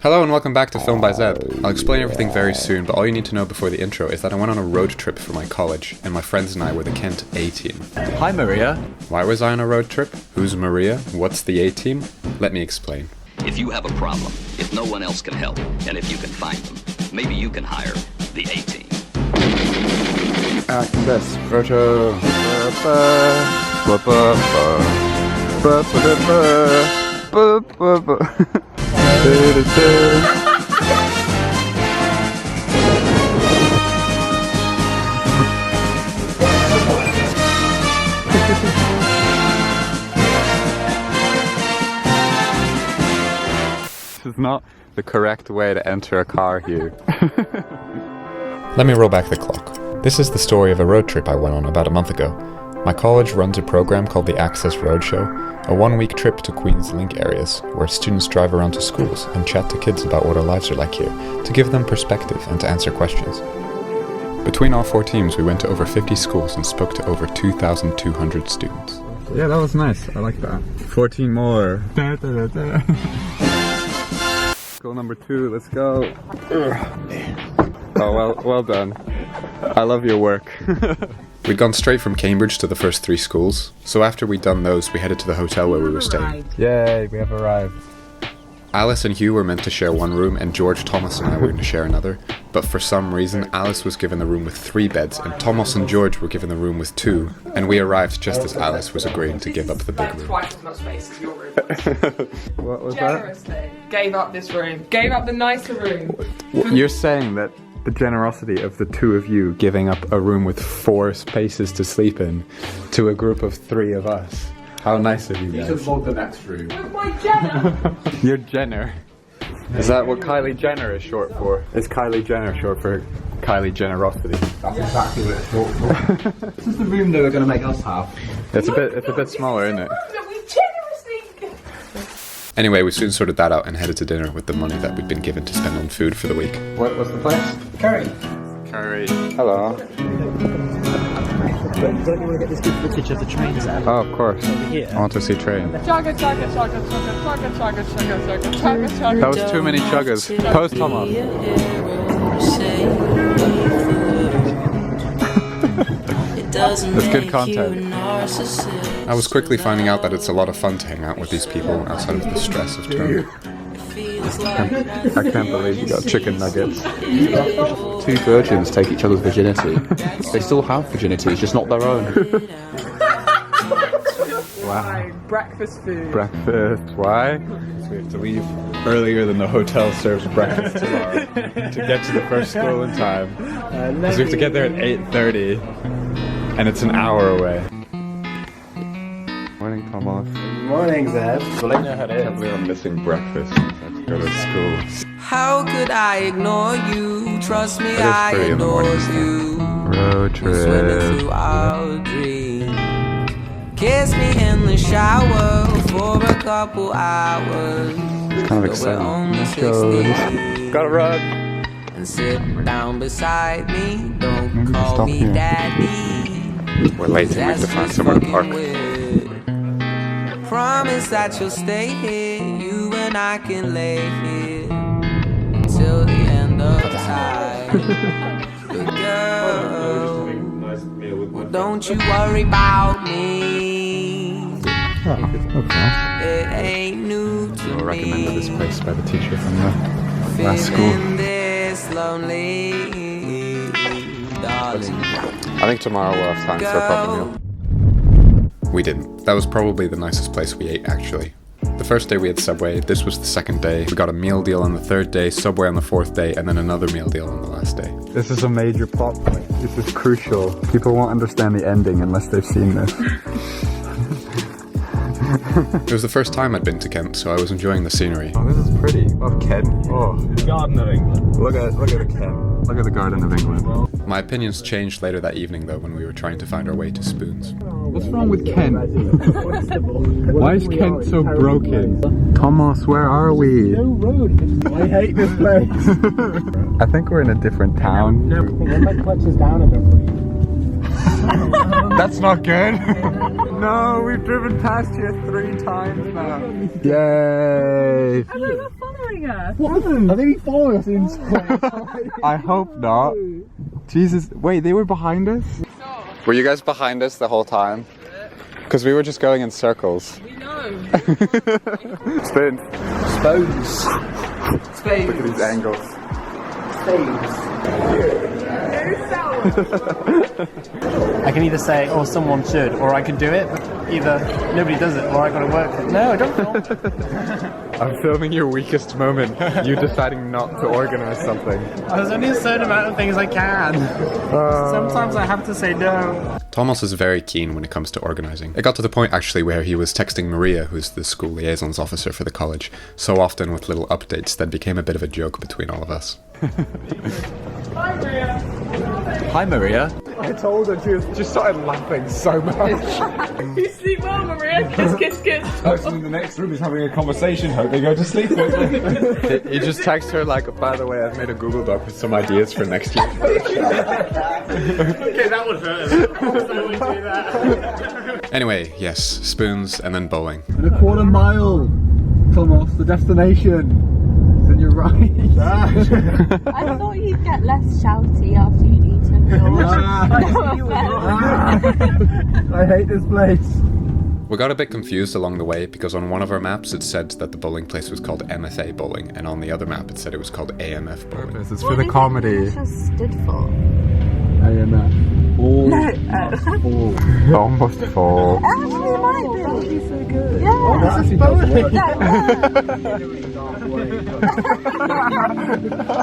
Hello and welcome back to Film by Zeb. I'll explain everything very soon, but all you need to know before the intro is that I went on a road trip for my college, and my friends and I were the Kent A-team. Hi Maria. Why was I on a road trip? Who's Maria? What's the A-team? Let me explain. If you have a problem, if no one else can help, and if you can find them, maybe you can hire the A-team. This is not the correct way to enter a car here. Let me roll back the clock. This is the story of a road trip I went on about a month ago. My college runs a program called the Access Roadshow, a one-week trip to Queen's Link areas, where students drive around to schools and chat to kids about what our lives are like here, to give them perspective and to answer questions. Between all four teams, we went to over 50 schools and spoke to over 2,200 students. Yeah, that was nice. I like that. 14 more. School number 2, let's go. Oh, well done. I love your work. We'd gone straight from Cambridge to the first 3 schools, so after we'd done those, we headed to the hotel where we were staying. Yay, we have arrived. Alice and Hugh were meant to share one room, and George, Thomas and I were going to share another, but for some reason, Alice was given the room with 3 beds, and Thomas and George were given the room with 2, and we arrived just as Alice was agreeing to give up the big room. Twice as much space as your room. What was Generously gave up this room. Gave up the nicer room. You're saying that the generosity of the 2 of you giving up a room with 4 spaces to sleep in to a group of 3 of us. How nice of you guys. You should log the next room. With my Jenner. You're Jenner. Is that what Kylie Jenner is short for? Is Kylie Jenner short for Kylie Generosity? That's exactly what it's short for. This is the room they were going to make us have. It's a bit smaller, isn't it? That we generously. Anyway, we soon sorted that out and headed to dinner with the money that we'd been given to spend on food for the week. What was the place? Curry. Curry. Hello. Don't you want to get this good footage of the trains out? Oh, of course. Here. I want to see train. Chugga, chugga, chugga, chugga, chugga, chugga, chugga, chugga, chugga, chugga. That was too many chuggas. Post Thomas. That's good content. I was quickly finding out that it's a lot of fun to hang out with these people outside of the stress of term. I can't believe you got chicken nuggets. 2 virgins take each other's virginity. They still have virginity, it's just not their own. Wow. Breakfast food. Breakfast. Why? Because we have to leave earlier than the hotel serves breakfast tomorrow to get to the first school in time. Because we have to get there at 8:30, and it's an hour away. Morning, Thomas. Morning, Zeb. I can't believe I'm missing breakfast. I have to go to school. How could I ignore you? Trust me, It is I pretty in the adore mornings, you. Road Swimming trip. through our dreams. Kiss me in the shower for a couple hours. It's kind of exciting. Got a rug. And sit down beside me. Don't Maybe call stop me here. daddy. We're late and we have to find somewhere to park. Promise that you'll stay here. You and I can lay here till the end of time. But girl, well, don't you worry about me. It ain't new to We were recommended this me. place by the teacher from the last school. Feeling this lonely, darling. I think tomorrow we'll have time for a proper meal. We didn't. That was probably the nicest place we ate, actually. The first day we had Subway, this was the second day. We got a meal deal on the 3rd day, Subway on the 4th day, and then another meal deal on the last day. This is a major plot point. This is crucial. People won't understand the ending unless they've seen this. It was the first time I'd been to Kent, so I was enjoying the scenery. Oh, this is pretty. Oh, Kent. Oh. Garden of England. Look at the Kent. Look at the Garden of England. My opinions changed later that evening, though, when we were trying to find our way to Spoons. What's wrong with Kent? Why is Kent so broken? Thomas, where are we? No road. I hate this place. I think we're in a different town. When my clutch is down a bit, please. That's not good. No, we've driven past here 3 times now. Yay! I'm not following us. Are they following us inside? I hope not. Jesus, wait, they were behind us? Were you guys behind us the whole time? Because we were just going in circles. We know. Spoon. Spoons. Spades. Look at these angles. I can either say, oh, someone should, or I can do it, but either nobody does it, or I gotta work it. No, I don't film. I'm filming your weakest moment. You deciding not to organize something. There's only a certain amount of things I can. Sometimes I have to say no. Thomas is very keen when it comes to organizing. It got to the point actually where he was texting Maria, who's the school liaisons officer for the college, so often with little updates that became a bit of a joke between all of us. Hi, Maria. Hi, Maria. I told her, she just started laughing so much. You sleep well, Maria. Kiss, kiss, kiss. person in the next room is having a conversation. Hope they go to sleep. You just text her like, by the way, I've made a Google Doc with some ideas for next year. Okay, that would hurt. I would do that. Anyway, yes, spoons and then bowling. In a quarter mile, Thomas, the destination. Then you're right. I thought you'd get less shouty after you'd eaten yours. I hate this place. We got a bit confused along the way because on one of our maps it said that the bowling place was called MFA bowling, and on the other map it said it was called AMF bowling. It's for the comedy. What just stood for? AMF. All No. almost full. Actually, it might be. That would be so good. Yeah. Oh, that actually does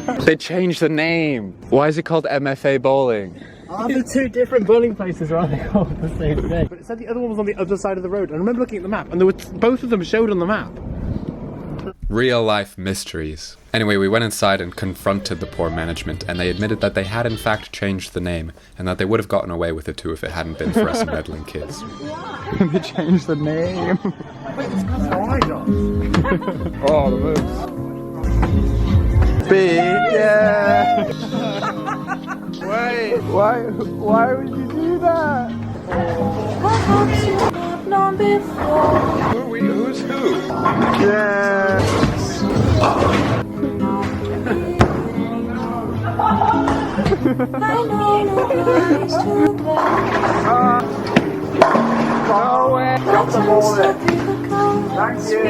work. They changed the name. Why is it called MFA bowling? Are the two different bowling places, or are they all the same thing? But it said the other one was on the other side of the road. I remember looking at the map, and there were both of them showed on the map. Real life mysteries. Anyway, we went inside and confronted the poor management, and they admitted that they had in fact changed the name, and that they would have gotten away with it too if it hadn't been for us meddling kids. They changed the name. Oh, the moves. Big, yeah. Wait, why would you do that? Perhaps you have known before. Who's who? Yes. I know no place to blame. Go away. Drop the ball in. Thank you.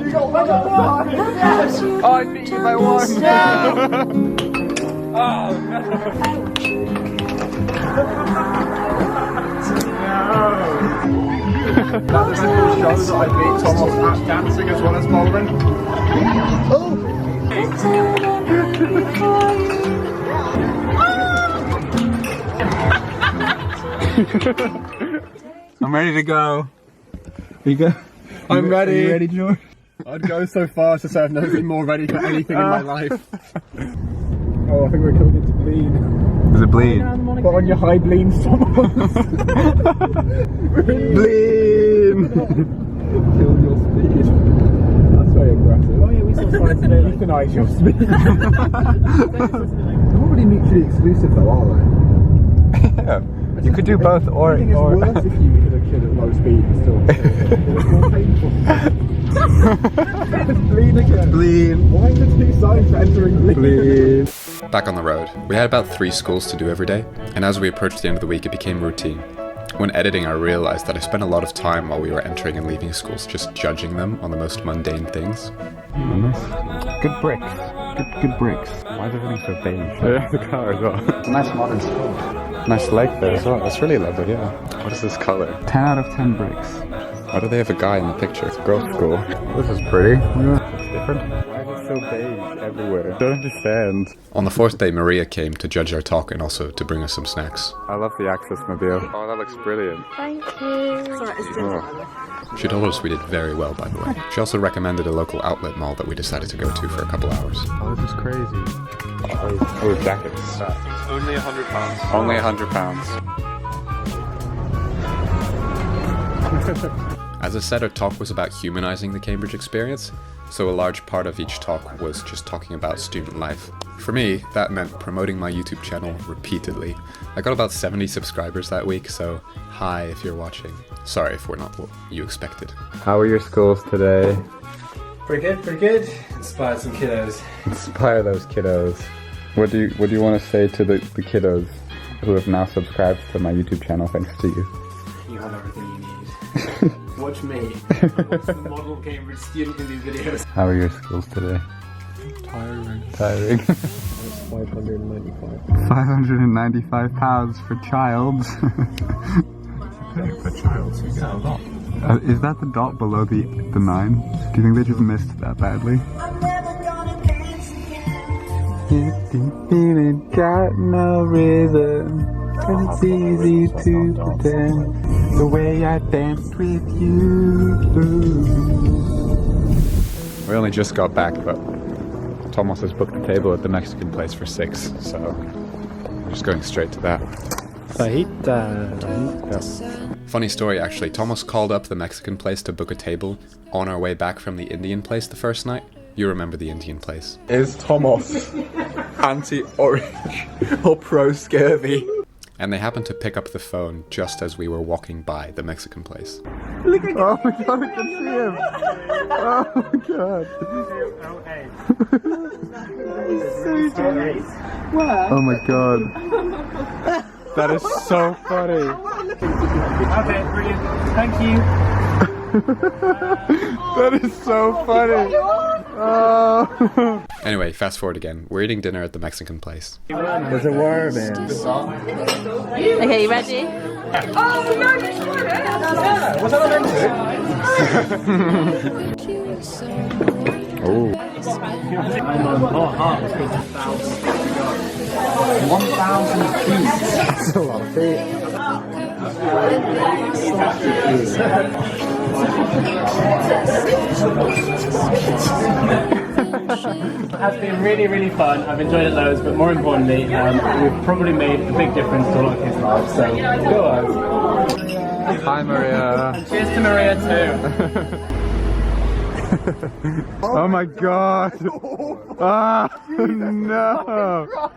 You got one on one. Oh, I beat you by one. Oh, no. That eventually shows that I beat Thomas at dancing as well as bowling. Oh! I'm ready to go. You go? I'm ready. Are you ready, George? I'd go so far as to say I've never been more ready for anything in my life. Oh, I think we're coming into Bleed. Is it Bleed? Put on your high Bleed, Thomas. Bleed! Kill your speed. That's very aggressive. Oh yeah, we saw signs today. Euthanize your speed. They're not really mutually exclusive though, are they? Yeah. You could do both or... I think it's worse if you hit a kid at low speed and still... It's more painful. Bleed again. Bleed. Why are the two signs for entering Bleed? Back on the road. We had about 3 schools to do every day, and as we approached the end of the week it became routine. When editing, I realized that I spent a lot of time while we were entering and leaving schools just judging them on the most mundane things. Good bricks. Good bricks. Why is everything so beige? Oh, yeah, the car as well. It's a nice modern school. Nice lake there as well. That's really lovely, yeah. What is this colour? 10 out of 10 bricks. Why do they have a guy in the picture? It's a girls' school. This is pretty. It's different. Why is it so beige everywhere? I don't understand. On the 4th day, Maria came to judge our talk and also to bring us some snacks. I love the Access Mobile. Oh, that looks brilliant. Thank you. Sorry, it's Oh. She told us we did very well, by the way. She also recommended a local outlet mall that we decided to go to for a couple hours. Oh, this is crazy. Oh, jackets. Only £100. Only £100. As I said, our talk was about humanizing the Cambridge experience, so a large part of each talk was just talking about student life. For me, that meant promoting my YouTube channel repeatedly. I got about 70 subscribers that week, so hi if you're watching. Sorry if we're not what you expected. How are your schools today? Pretty good, pretty good. Inspired some kiddos. Inspire those kiddos. What do you want to say to the kiddos who have now subscribed to my YouTube channel thanks to you? You have everything you need. Watch me. Watch the model Cambridge student in these videos. How are your skills today? Tiring. Tiring. That's 595. 595 pounds for childs. For child, so you get a lot. Is that the dot below the 9? Do you think they just missed that badly? Feeling got no rhythm, and it's easy to pretend the way I danced with you. We only just got back, but Thomas has booked the table at the Mexican place for 6, so we're just going straight to that. Fajita. Funny story actually, Thomas called up the Mexican place to book a table on our way back from the Indian place the first night. You remember the Indian place. Is Thomas anti-orange or pro-scurvy? And they happened to pick up the phone just as we were walking by the Mexican place. Look at oh my god, I can see him! Oh my god. Oh my god. That is so funny. Okay, brilliant. Thank you. That is so funny. Oh. Anyway, fast forward again. We're eating dinner at the Mexican place. There's a worm in. Okay, you ready? What's that meant Oh. 1,000 feet. That's a lot of feet. It has been really, really fun. I've enjoyed it loads, but more importantly, we've probably made a big difference to a lot of kids' lives. So, go on. Hi, Maria. And cheers to Maria too. Oh my god. Ah, no.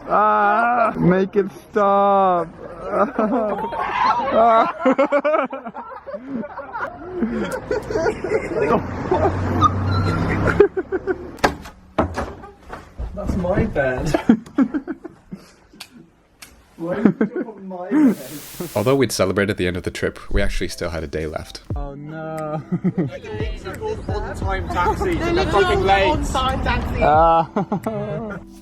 Ah, make it stop. That's my bed. Why did you put my bed? Although we'd celebrated the end of the trip, we actually still had a day left. Oh no. On-time taxi. They're fucking late. On-time taxi.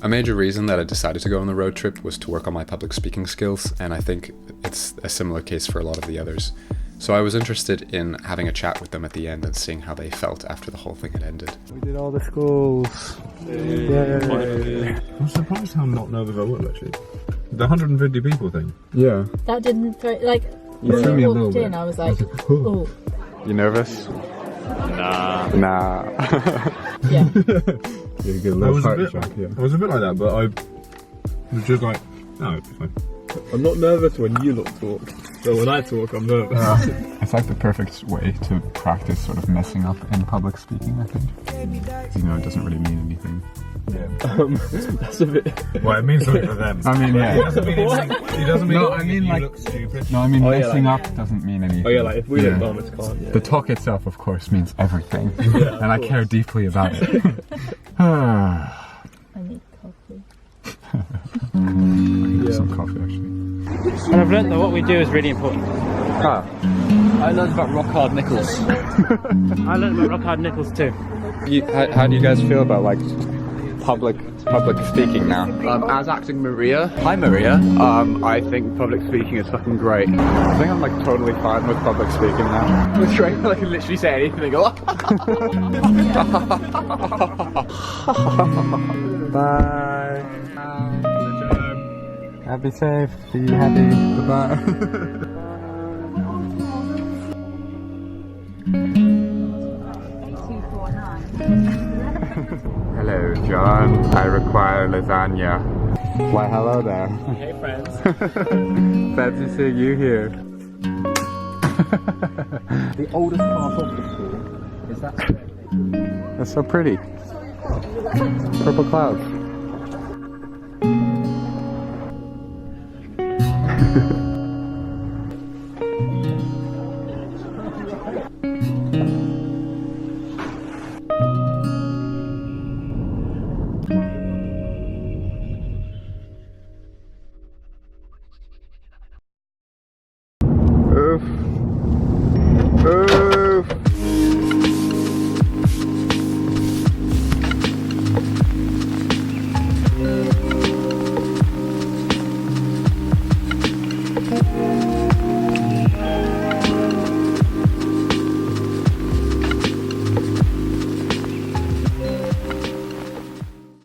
A major reason that I decided to go on the road trip was to work on my public speaking skills, and I think it's a similar case for a lot of the others. So I was interested in having a chat with them at the end and seeing how they felt after the whole thing had ended. We did all the schools. Yay. I'm surprised how not nervous I was actually. The 150 people thing. Yeah. That didn't throw, like, Yeah. when Threw me we a little walked in, bit. I was like, oh, You nervous? Nah. Nah. yeah. You're a good I little was a party bit. track, yeah. I was a bit like that, but I was just like, no, it'll be fine. I'm not nervous when you lot talk. So when I talk, I'm nervous. It's like the perfect way to practice sort of messing up in public speaking, I think. You know, it doesn't really mean anything. That's a bit. Well, it means something for them. I mean, yeah. It doesn't mean anything. It doesn't mean No, anything I mean, if you like- look stupid. No, I mean, Oh, yeah, messing like- up doesn't mean anything. Oh yeah, like if we Yeah. look dumb, it's calm. Yeah. The talk itself, of course, means everything. And I care deeply about it. I need coffee. I can get some coffee, actually. And I've learned that what we do is really important. Ah. I learned about rock hard nickels. I learned about rock hard nickels too. How do you guys feel about, like, public speaking now? As acting Maria, hi Maria. I think public speaking is fucking great. I think I'm, like, totally fine with public speaking now. With Trey, I can literally say anything and go. Bye. Be safe. Be happy. Goodbye. Hello, John. I require lasagna. Why, hello there. Hey friends. Glad to see you here. The oldest part of the school is that. That's so pretty. Purple clouds.